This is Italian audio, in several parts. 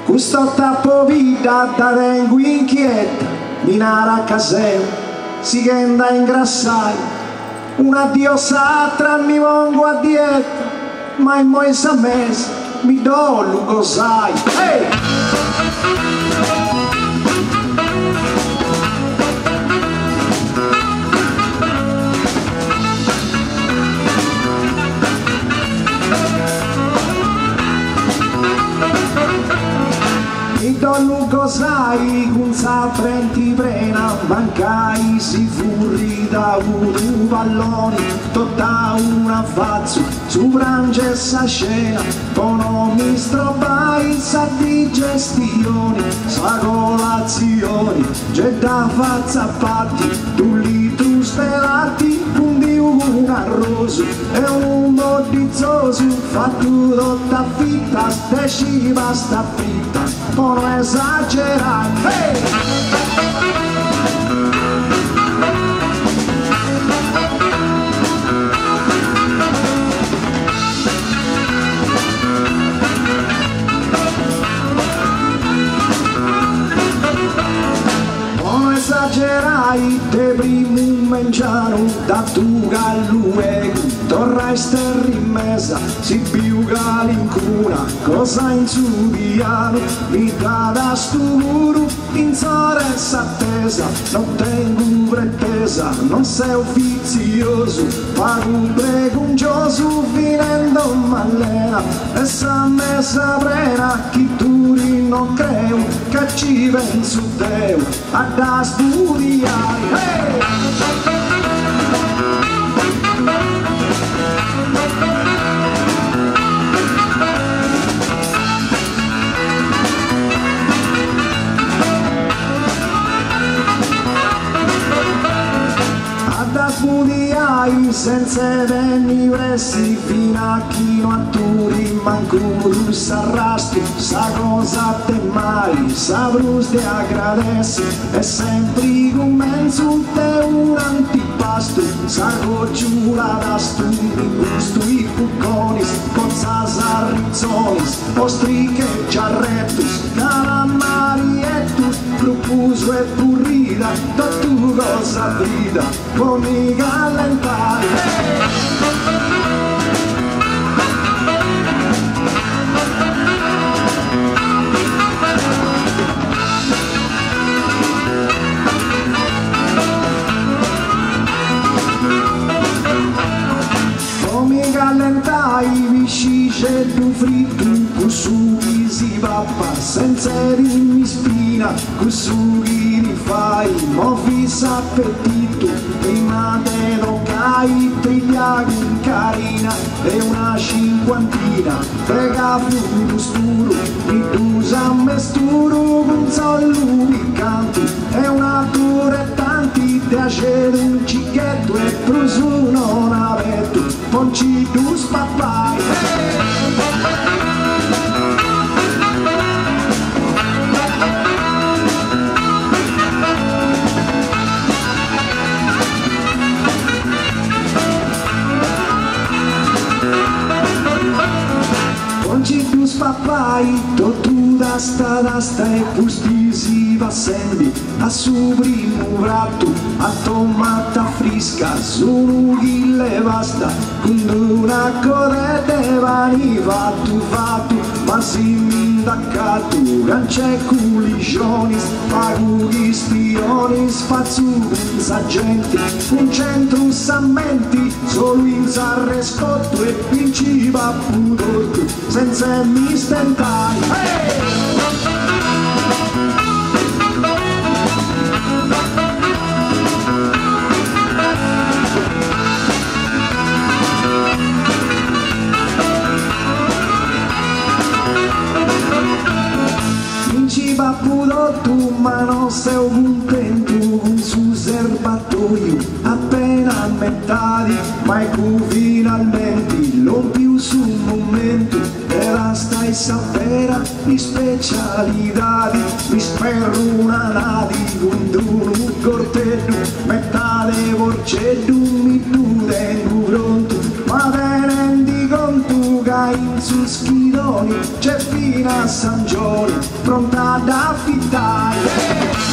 Questo tappo vita da tengo inquieta, minara a caseo, si chenda ingrassai, una diosa tra mi vongo a dieta, ma in moisa mese mi do lungo sai. Hey! Lungo sai, con sa frenti prena, mancai si furri da un pallone, tutta una fazza, su prange sa scena, con mi strobai sa digestione, sa colazione, c'è da fazza fatti, tu li tu spelati, un di un arroso, e un bodizzoso, fatto tutta fitta, stesci basta fritta, non esagerare. Hey! Non esagerai, te primo mangiano da tu galluego, torrai sterrimesa, si piuga l'incuna, cosa in su piano, mi da sturo, in soressa attesa, non tengo pretesa, non sei uffizioso, pago un preconcioso, finendo m'allena, e sa messa prena, chi turi non creo, che ci penso Deo, a da studiare. Hey! Studiai senza venni pressi fino a chi non atturi manco tu s'arrasti sa cosa te mai sa brus te agradessi e sempre commenso te un antipasto sa gocciula da studi gusto i pucconis cozzas arrizzonis ostriche giarrettus calamariettus propuso e purrida tu cosa vida come gallentai. Come gallentai viscice tu fritto con sughi si pappa senza rimmi spina con sughi rifai mo fissa appetito prima te toccai trigliaghi in carina e una cinquantina frega fu sturo mi tusa mesturo con sollu piccanti e una turettanti te acere un cicchetto e prusu non avetto ponci tu spappai. Papai, tu dasta e pustisi vassendi a su primo prato a tomata fresca su le basta con una corrente vani fatto ma si mi indaccato gance culicioni pagughi spioni spazzu sagenti un centro sammenti solo in sarrescotto e principa pudotto senza mi stentai. Hey! Principa pudotto ma non sei contento con su serbatoio appena a metà ma finalmente non più su un momento era stai sapere di specialità mi spero una nadi con un cortello metà de porcello mi tu tengo pronto ma te rendi conto che su schidoni, c'è fino a San Gioni, pronta ad affittare.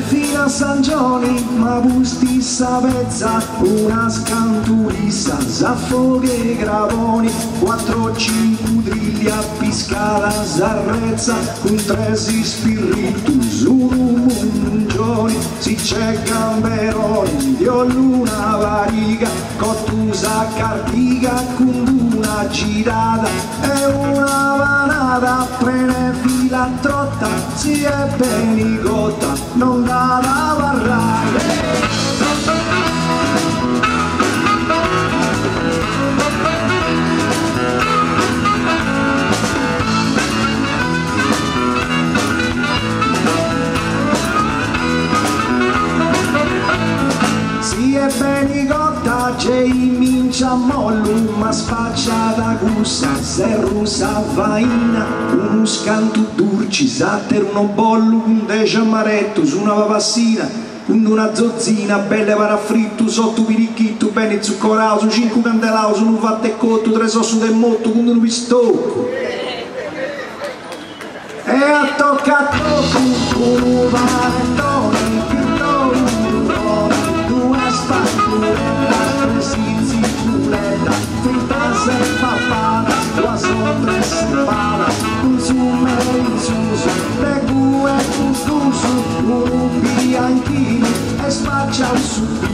Fino a San Gioni, ma busti savezza, una scanturissa, zaffoghe gravoni, 4-5 drilli a piscala s'arrezza, un 3 spiritus, un mungioni, si c'è gamberoni, dio luna variga, cottusa cartiga, con una girata, e una vanata, prene fila trotta, si è benigotta, non dà da varrare. Si è benigotta, c'è in mincia mollu, ma sfaccia da gussa, se russa vaina, uno scanto durci, satter uno bollo, un deciamaretto, su una papassina, con una zozzina, belle paraffritto, sotto piricchetto, bene zuccorao, su 5 candelao, su un fatto e cotto, 3 sossu del motto, con un pistocco. E a tocca a tocco, con un panettone, se papana, la sopra e separa, un sumerisuso, le gue un fuso, un bianchino e spaccia un su.